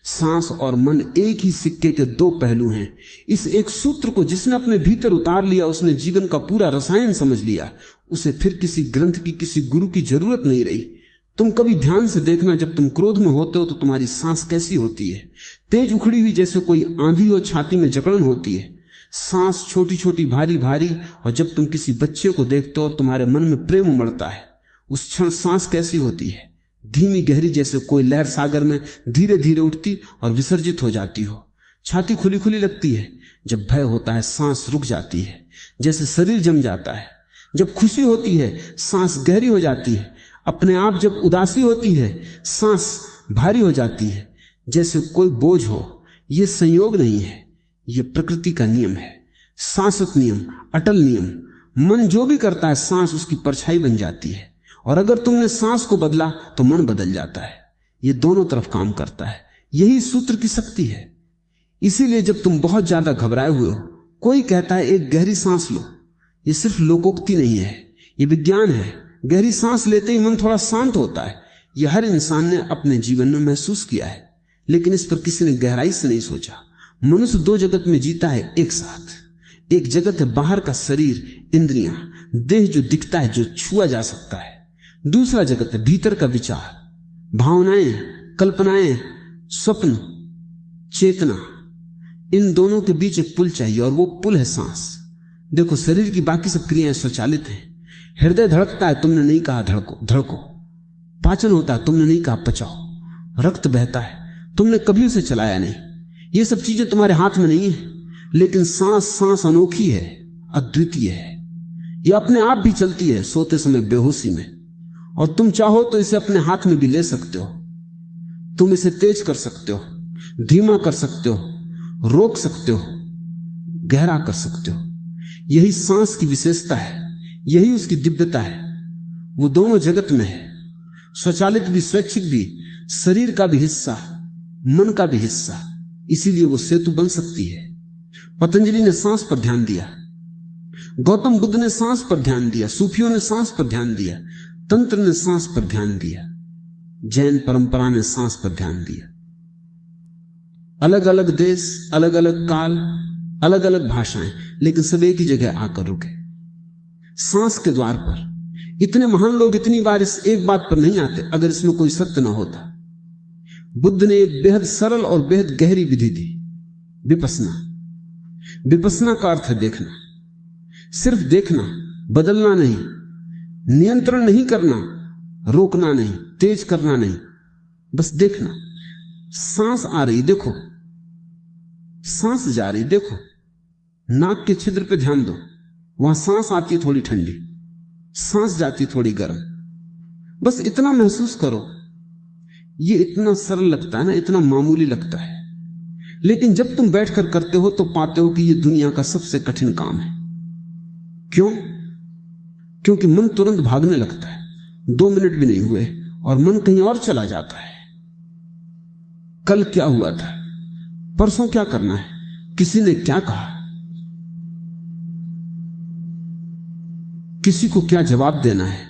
सांस और मन एक ही सिक्के के दो पहलू हैं। इस एक सूत्र को जिसने अपने भीतर उतार लिया, उसने जीवन का पूरा रसायन समझ लिया। उसे फिर किसी ग्रंथ की, किसी गुरु की जरूरत नहीं रही। तुम कभी ध्यान से देखना, जब तुम क्रोध में होते हो तो तुम्हारी सांस कैसी होती है, तेज उखड़ी हुई, जैसे कोई आंधी हो, छाती में जकड़न होती है। सांस छोटी छोटी, भारी भारी। और जब तुम किसी बच्चे को देखते हो, तुम्हारे मन में प्रेम उमड़ता है। उस क्षण सांस कैसी होती है, धीमी गहरी, जैसे कोई लहर सागर में धीरे धीरे उठती और विसर्जित हो जाती हो। छाती खुली खुली लगती है। जब भय होता है, सांस रुक जाती है, जैसे शरीर जम जाता है। जब खुशी होती है, सांस गहरी हो जाती है अपने आप। जब उदासी होती है, सांस भारी हो जाती है, जैसे कोई बोझ हो। यह संयोग नहीं है, यह प्रकृति का नियम है, शाश्वत नियम, अटल नियम। मन जो भी करता है, सांस उसकी परछाई बन जाती है। और अगर तुमने सांस को बदला तो मन बदल जाता है। यह दोनों तरफ काम करता है। यही सूत्र की शक्ति है। इसीलिए जब तुम बहुत ज्यादा घबराए हुए हो, कोई कहता है एक गहरी सांस लो, यह सिर्फ लोकोक्ति नहीं है, यह विज्ञान है। गहरी सांस लेते ही मन थोड़ा शांत होता है। यह हर इंसान ने अपने जीवन में महसूस किया है, लेकिन इस पर किसी ने गहराई से नहीं सोचा। मनुष्य दो जगत में जीता है एक साथ। एक जगत है बाहर का शरीर, इंद्रियां, देह जो दिखता है, जो छुआ जा सकता है। दूसरा जगत है भीतर का विचार, भावनाएं, कल्पनाएं, स्वप्न, चेतना। इन दोनों के बीच एक पुल चाहिए, और वो पुल है सांस। देखो, शरीर की बाकी सब क्रियाएं स्वचालित हैं। हृदय धड़कता है, तुमने नहीं कहा धड़को धड़को। पाचन होता है, तुमने नहीं कहा पचाओ। रक्त बहता है, तुमने कभी उसे चलाया नहीं। ये सब चीजें तुम्हारे हाथ में नहीं है। लेकिन सांस अनोखी है, अद्वितीय है। ये अपने आप भी चलती है, सोते समय बेहोशी में। और तुम चाहो तो इसे अपने हाथ में भी ले सकते हो। तुम इसे तेज कर सकते हो, धीमा कर सकते हो, रोक सकते हो, गहरा कर सकते हो। यही सांस की विशेषता है, यही उसकी दिव्यता है। वो दोनों जगत में है, स्वचालित भी, स्वैच्छिक भी, शरीर का भी हिस्सा, मन का भी हिस्सा। इसीलिए वो सेतु बन सकती है। पतंजलि ने सांस पर ध्यान दिया, गौतम बुद्ध ने सांस पर ध्यान दिया, सूफियों ने सांस पर ध्यान दिया, तंत्र ने सांस पर ध्यान दिया, जैन परंपरा ने सांस पर ध्यान दिया। अलग अलग देश, अलग अलग काल, अलग अलग भाषाएं, लेकिन सब एक ही जगह आकर रुके, सांस के द्वार पर। इतने महान लोग इतनी बार इस एक बात पर नहीं आते अगर इसमें कोई सत्य ना होता। बुद्ध ने एक बेहद सरल और बेहद गहरी विधि दी, विपस्सना। विपस्सना का अर्थ है देखना, सिर्फ देखना, बदलना नहीं, नियंत्रण नहीं करना, रोकना नहीं, तेज करना नहीं, बस देखना। सांस आ रही देखो, सांस जा रही देखो। नाक के छिद्र पे ध्यान दो, वहां सांस आती है थोड़ी ठंडी, सांस जाती थोड़ी गर्म। बस इतना महसूस करो। ये इतना सरल लगता है ना, इतना मामूली लगता है, लेकिन जब तुम बैठकर करते हो तो पाते हो कि ये दुनिया का सबसे कठिन काम है। क्यों? क्योंकि मन तुरंत भागने लगता है। 2 मिनट भी नहीं हुए और मन कहीं और चला जाता है। कल क्या हुआ था, परसों क्या करना है, किसी ने क्या कहा, किसी को क्या जवाब देना है,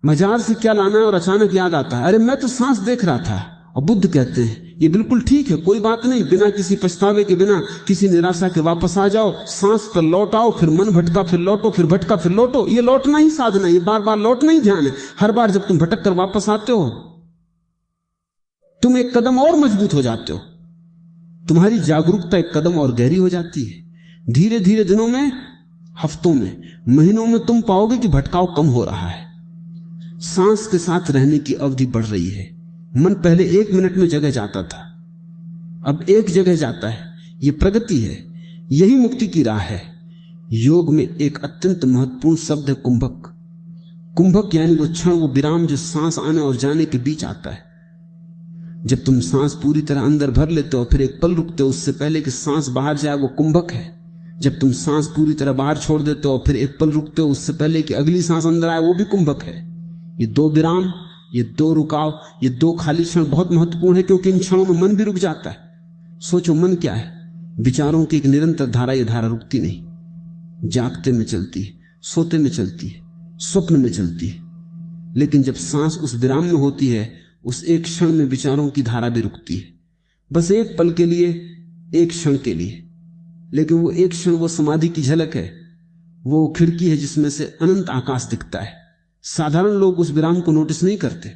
मजार से क्या लाना है, और अचानक याद आता है अरे मैं तो सांस देख रहा था। और बुद्ध कहते हैं ये बिल्कुल ठीक है, कोई बात नहीं, बिना किसी पछतावे के, बिना किसी निराशा के वापस आ जाओ, सांस पर लौट आओ। फिर मन भटका, फिर लौटो, फिर भटका, फिर लौटो। ये लौटना ही साधना, ये बार बार लौटना ही ध्यान है। हर बार जब तुम भटक कर वापस आते हो, तुम एक कदम और मजबूत हो जाते हो, तुम्हारी जागरूकता एक कदम और गहरी हो जाती है। धीरे धीरे दिनों में, हफ्तों में, महीनों में तुम पाओगे कि भटकाव कम हो रहा है। सांस के साथ रहने की अवधि बढ़ रही है। मन पहले 1 मिनट में जगह जाता था, अब एक जगह जाता है। यह प्रगति है, यही मुक्ति की राह है। योग में एक अत्यंत महत्वपूर्ण शब्द है कुंभक। कुंभक यानी वो क्षण, वो विराम जो सांस आने और जाने के बीच आता है। जब तुम सांस पूरी तरह अंदर भर लेते हो, फिर एक पल रुकते हो उससे पहले कि सांस बाहर जाए, वो कुंभक है। जब तुम सांस पूरी तरह बाहर छोड़ देते हो, फिर एक पल रुकते हो उससे पहले कि अगली सांस अंदर आए, वो भी कुंभक है। ये 2 विराम, ये 2 रुकाव, ये 2 खाली क्षण बहुत महत्वपूर्ण है, क्योंकि इन क्षणों में मन भी रुक जाता है। सोचो मन क्या है, विचारों की एक निरंतर धारा। ये धारा रुकती नहीं, जागते में चलती है, सोते में चलती है, स्वप्न में चलती है। लेकिन जब सांस उस विराम में होती है, उस एक क्षण में विचारों की धारा भी रुकती है, बस एक पल के लिए, एक क्षण के लिए। लेकिन वो एक क्षण वो समाधि की झलक है, वो खिड़की है जिसमें से अनंत आकाश दिखता है। साधारण लोग उस विराम को नोटिस नहीं करते,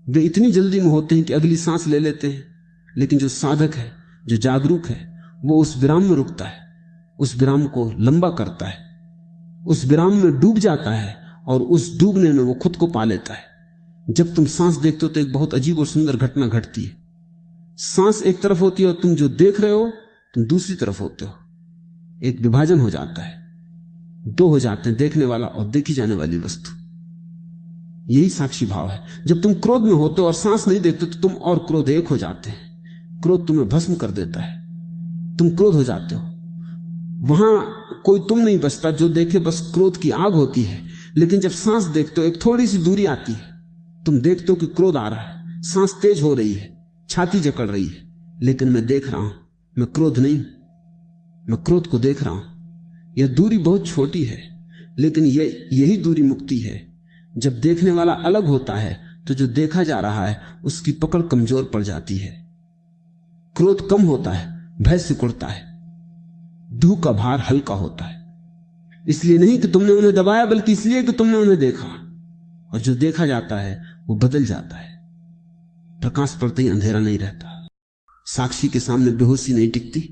वे इतनी जल्दी में होते हैं कि अगली सांस ले लेते हैं। लेकिन जो साधक है, जो जागरूक है, वो उस विराम में रुकता है, उस विराम को लंबा करता है, उस विराम में डूब जाता है और उस डूबने में वो खुद को पा लेता है। जब तुम सांस देखते हो तो एक बहुत अजीब और सुंदर घटना घटती है। सांस एक तरफ होती है और तुम जो देख रहे हो तुम दूसरी तरफ होते हो। एक विभाजन हो जाता है, दो हो जाते हैं, देखने वाला और देखी जाने वाली वस्तु। यही साक्षी भाव है। जब तुम क्रोध में होते हो और सांस नहीं देखते तो तुम और क्रोध एक हो जाते हैं। क्रोध तुम्हें भस्म कर देता है, तुम क्रोध हो जाते हो। वहां कोई तुम नहीं बचता, जो देखे बस क्रोध की आग होती है। लेकिन जब सांस देखते हो, एक थोड़ी सी दूरी आती है, तुम देखते हो कि क्रोध आ रहा है, सांस तेज हो रही है, छाती जकड़ रही है, लेकिन मैं देख रहा हूं, मैं क्रोध नहीं, मैं क्रोध को देख रहा हूं। यह दूरी बहुत छोटी है, लेकिन यही दूरी मुक्ति है। जब देखने वाला अलग होता है तो जो देखा जा रहा है उसकी पकड़ कमजोर पड़ जाती है, क्रोध कम होता है, भय सिकुड़ता है, दुख का भार हल्का होता है। इसलिए नहीं कि तुमने उन्हें दबाया, बल्कि इसलिए कि तुमने उन्हें देखा, और जो देखा जाता है वो बदल जाता है। प्रकाश पड़ते ही अंधेरा नहीं रहता। साक्षी के सामने बेहोशी नहीं टिकती।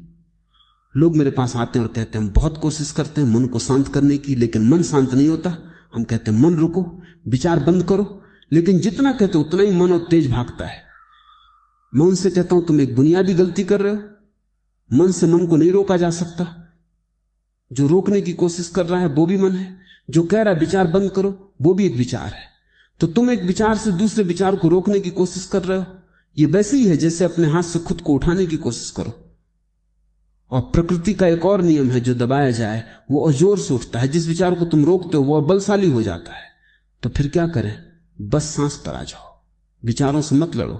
लोग मेरे पास आते हैं और कहते हैं हम बहुत कोशिश करते हैं मन को शांत करने की, लेकिन मन शांत नहीं होता। हम कहते हैं मन रुको, विचार बंद करो, लेकिन जितना कहते उतना ही मन और तेज भागता है। मैं उनसे कहता हूं तुम एक बुनियादी गलती कर रहे हो। मन से मन को नहीं रोका जा सकता। जो रोकने की कोशिश कर रहा है वो भी मन है, जो कह रहा है विचार बंद करो वो भी एक विचार है। तो तुम एक विचार से दूसरे विचार को रोकने की कोशिश कर रहे हो। ये वैसे ही है जैसे अपने हाथ से खुद को उठाने की कोशिश करो। और प्रकृति का एक और नियम है, जो दबाया जाए वो और जोर से उठता है। जिस विचार को तुम रोकते हो वो और बलशाली हो जाता है। तो फिर क्या करें? बस सांस पर आ जाओ, विचारों से मत लड़ो,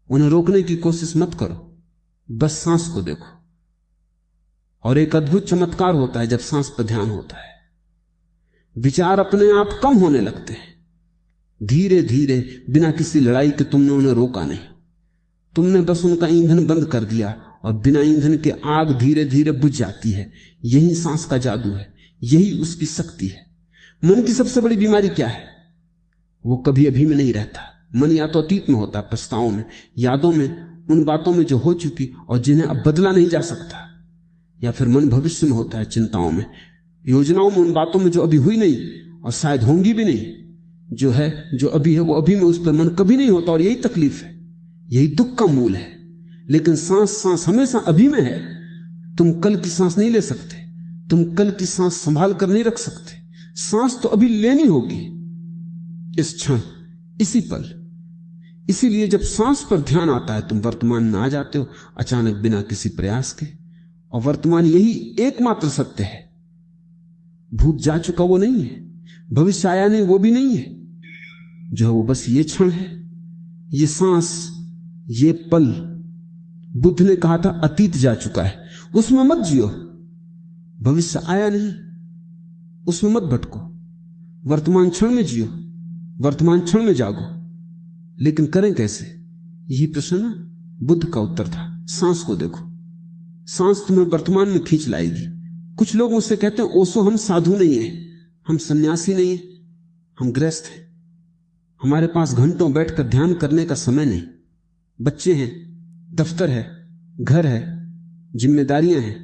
उन्हें रोकने की कोशिश मत करो, बस सांस को देखो। और एक अद्भुत चमत्कार होता है जब सांस पर ध्यान होता है। विचार अपने आप कम होने लगते हैं, धीरे धीरे, बिना किसी लड़ाई के। तुमने उन्हें रोका नहीं, तुमने बस उनका ईंधन बंद कर दिया, और बिना ईंधन के आग धीरे धीरे बुझ जाती है। यही सांस का जादू है, यही उसकी शक्ति है। मन की सबसे बड़ी बीमारी क्या है? वो कभी अभी में नहीं रहता। मन या तो अतीत में होता है, पछताओं में, यादों में, उन बातों में जो हो चुकी और जिन्हें अब बदला नहीं जा सकता। या फिर मन भविष्य में होता है, चिंताओं में, योजनाओं में, उन बातों में जो अभी हुई नहीं और शायद होंगी भी नहीं। जो है, जो अभी है, वो अभी में, उस पर मन कभी नहीं होता। और यही तकलीफ है, यही दुख का मूल है। लेकिन सांस हमेशा अभी में है। तुम कल की सांस नहीं ले सकते, तुम कल की सांस संभाल कर नहीं रख सकते। सांस तो अभी लेनी होगी, इस क्षण, इसी पल। इसीलिए जब सांस पर ध्यान आता है तुम वर्तमान में आ जाते हो, अचानक, बिना किसी प्रयास के। और वर्तमान यही एकमात्र सत्य है। भूत जा चुका वो नहीं है, भविष्य आया नहीं वो भी नहीं है। जो है वो बस ये क्षण है, ये सांस, ये पल। बुद्ध ने कहा था अतीत जा चुका है, उसमें मत जियो। भविष्य आया नहीं, उसमें मत भटको। वर्तमान क्षण में जियो, वर्तमान क्षण में जागो। लेकिन करें कैसे? यही प्रश्न बुद्ध का उत्तर था। सांस को देखो, सांस तुम्हें वर्तमान में खींच लाएगी। कुछ लोग मुझसे कहते हैं ओशो हम साधु नहीं है, हम सन्यासी नहीं है, हम गृहस्थ हैं, हमारे पास घंटों बैठकर ध्यान करने का समय नहीं। बच्चे हैं, दफ्तर है, घर है, जिम्मेदारियां हैं,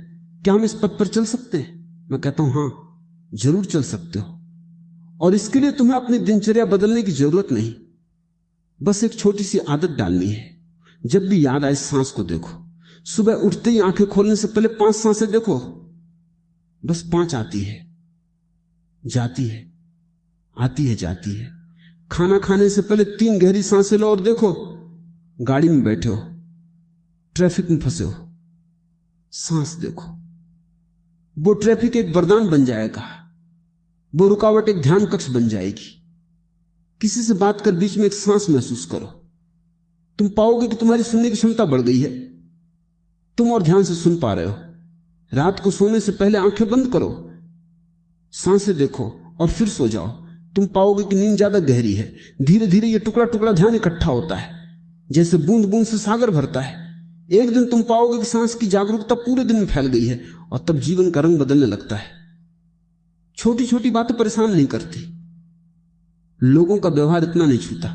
क्या हम इस पथ पर चल सकते हैं? मैं कहता हूं हां, जरूर चल सकते हो। और इसके लिए तुम्हें अपनी दिनचर्या बदलने की जरूरत नहीं, बस एक छोटी सी आदत डालनी है। जब भी याद आए सांस को देखो। सुबह उठते ही आंखें खोलने से पहले 5 सांसें देखो, बस 5 आती है, जाती है, आती है, जाती है। खाना खाने से पहले 3 गहरी सांसें लो और देखो। गाड़ी में बैठे हो, ट्रैफिक में फंसे हो, सांस देखो। वो ट्रैफिक एक वरदान बन जाएगा, वो रुकावट एक ध्यान कक्ष बन जाएगी। किसी से बात कर बीच में एक सांस महसूस करो, तुम पाओगे कि तुम्हारी सुनने की क्षमता बढ़ गई है, तुम और ध्यान से सुन पा रहे हो। रात को सोने से पहले आंखें बंद करो, सांसें देखो और फिर सो जाओ। तुम पाओगे कि नींद ज्यादा गहरी है। धीरे धीरे ये टुकड़ा टुकड़ा ध्यान इकट्ठा होता है, जैसे बूंद बूंद से सागर भरता है। एक दिन तुम पाओगे कि सांस की जागरूकता पूरे दिन में फैल गई है, और तब जीवन का रंग बदलने लगता है। छोटी छोटी बातें परेशान नहीं करती, लोगों का व्यवहार इतना नहीं छूता,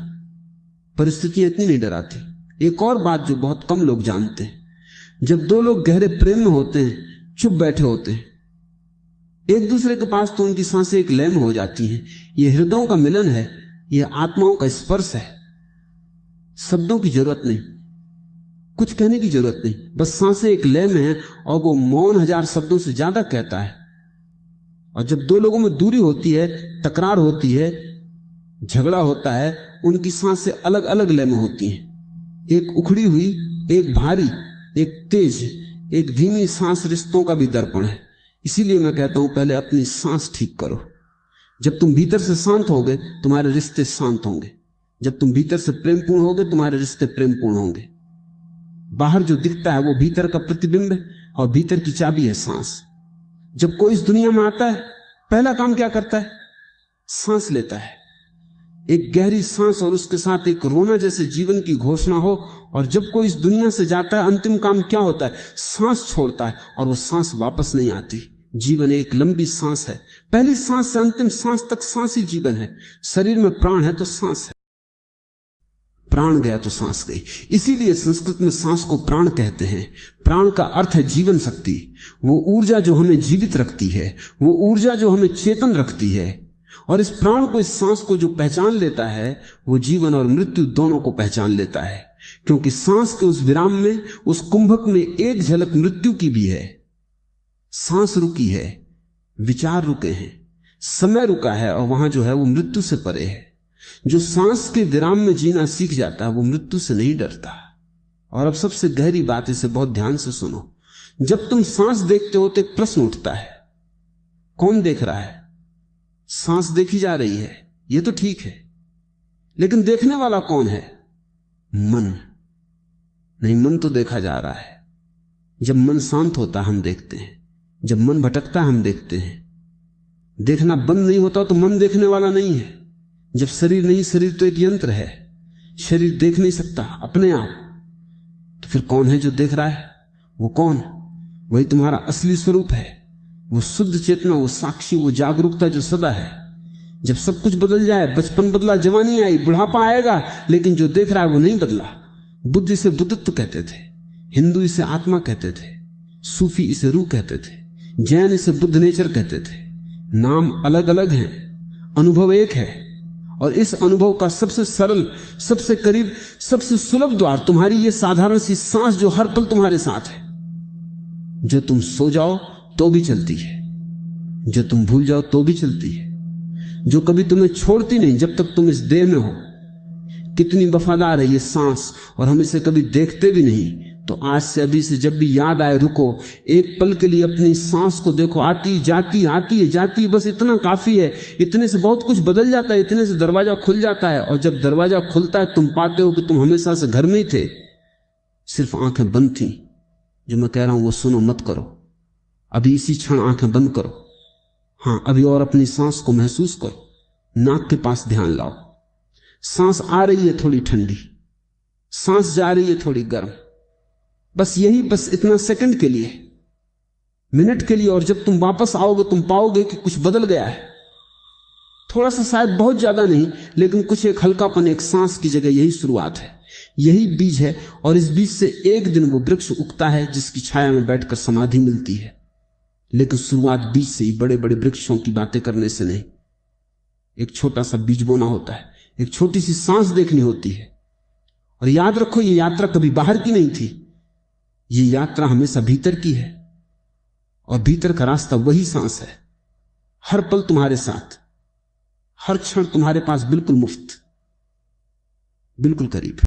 परिस्थितियां इतनी नहीं डराती। एक और बात जो बहुत कम लोग जानते हैं, जब दो लोग गहरे प्रेम में होते हैं, चुप बैठे होते हैं एक दूसरे के पास, तो उनकी सांसें एक लय में हो जाती हैं। यह हृदयों का मिलन है, यह आत्माओं का स्पर्श है। शब्दों की जरूरत नहीं, कुछ कहने की जरूरत नहीं, बस सांसें एक लय में है, और वो मौन 1000 शब्दों से ज्यादा कहता है। और जब दो लोगों में दूरी होती है, तकरार होती है, झगड़ा होता है, उनकी सांसें अलग अलग लय में होती हैं। एक उखड़ी हुई, एक भारी, एक तेज, एक धीमी सांस रिश्तों का भी दर्पण है। इसीलिए मैं कहता हूं, पहले अपनी सांस ठीक करो। जब तुम भीतर से शांत होगे, तुम्हारे रिश्ते शांत होंगे। जब तुम भीतर से प्रेमपूर्ण होगे, तुम्हारे रिश्ते प्रेमपूर्ण होंगे। बाहर जो दिखता है वो भीतर का प्रतिबिंब है, और भीतर की चाबी है सांस। जब कोई इस दुनिया में आता है, पहला काम क्या करता है? सांस लेता है। एक गहरी सांस और उसके साथ एक रोना जैसे जीवन की घोषणा हो। और जब कोई इस दुनिया से जाता है, अंतिम काम क्या होता है? सांस छोड़ता है, और वो सांस वापस नहीं आती। जीवन एक लंबी सांस है, पहली सांस से अंतिम सांस तक सांस ही जीवन है। शरीर में प्राण है तो सांस है, प्राण गया तो सांस गई। इसीलिए संस्कृत में सांस को प्राण कहते हैं। प्राण का अर्थ है जीवन शक्ति, वो ऊर्जा जो हमें जीवित रखती है, वो ऊर्जा जो हमें चेतन रखती है। और इस प्राण को, इस सांस को जो पहचान लेता है, वो जीवन और मृत्यु दोनों को पहचान लेता है। क्योंकि सांस के उस विराम में, उस कुंभक में एक झलक मृत्यु की भी है। सांस रुकी है, विचार रुके हैं, समय रुका है, और वहां जो है वो मृत्यु से परे है। जो सांस के विराम में जीना सीख जाता है, वो मृत्यु से नहीं डरता। और अब सबसे गहरी बात, इसे बहुत ध्यान से सुनो। जब तुम सांस देखते हो तो एक प्रश्न उठता है, कौन देख रहा है? सांस देखी जा रही है, ये तो ठीक है, लेकिन देखने वाला कौन है? मन। नहीं, मन तो देखा जा रहा है। जब मन शांत होता हम देखते हैं, जब मन भटकता हम देखते हैं। देखना बंद नहीं होता तो मन देखने वाला नहीं है। जब शरीर नहीं, शरीर तो एक यंत्र है, शरीर देख नहीं सकता अपने आप, तो फिर कौन है जो देख रहा है? वो कौन? वही तुम्हारा असली स्वरूप है, वो शुद्ध चेतना, वो साक्षी, वो जागरूकता जो सदा है। जब सब कुछ बदल जाए, बचपन बदला, जवानी आई, बुढ़ापा आएगा, लेकिन जो देख रहा है वो नहीं बदला। बुद्ध इसे बुद्धत्व कहते थे, हिंदू इसे आत्मा कहते थे, सूफी इसे रूह कहते थे, जैन इसे बुद्ध नेचर कहते थे। नाम अलग अलग हैं, अनुभव एक है। और इस अनुभव का सबसे सरल, सबसे करीब, सबसे सुलभ द्वार तुम्हारी ये साधारण सी सांस जो हर पल तुम्हारे साथ है, जो तुम सो जाओ तो भी चलती है, जो तुम भूल जाओ तो भी चलती है, जो कभी तुम्हें छोड़ती नहीं जब तक तुम इस देह में हो। कितनी वफादार है ये सांस, और हम इसे कभी देखते भी नहीं। तो आज से, अभी से जब भी याद आए, रुको, एक पल के लिए अपनी सांस को देखो। आती जाती, आती है जाती, बस इतना काफी है। इतने से बहुत कुछ बदल जाता है, इतने से दरवाजा खुल जाता है। और जब दरवाजा खुलता है, तुम पाते हो कि तुम हमेशा से घर में ही थे, सिर्फ आंखें बंद थी। जो मैं कह रहा हूं वो सुनो, मत करो। अभी इसी क्षण आंखें बंद करो। हाँ, अभी और अपनी सांस को महसूस करो। नाक के पास ध्यान लाओ। सांस आ रही है थोड़ी ठंडी, सांस जा रही है थोड़ी गर्म। बस यही, बस इतना सेकंड के लिए, मिनट के लिए। और जब तुम वापस आओगे, तुम पाओगे कि कुछ बदल गया है। थोड़ा सा, शायद बहुत ज्यादा नहीं, लेकिन कुछ एक हल्कापन, एक सांस की जगह। यही शुरुआत है, यही बीज है। और इस बीज से एक दिन वो वृक्ष उगता है जिसकी छाया में बैठकर समाधि मिलती है। लेकिन शुरुआत बीज से ही, बड़े बड़े वृक्षों की बातें करने से नहीं। एक छोटा सा बीज बोना होता है, एक छोटी सी सांस देखनी होती है। और याद रखो, ये यात्रा कभी बाहर की नहीं थी, ये यात्रा हमेशा भीतर की है। और भीतर का रास्ता वही सांस है, हर पल तुम्हारे साथ, हर क्षण तुम्हारे पास, बिल्कुल मुफ्त, बिल्कुल करीब।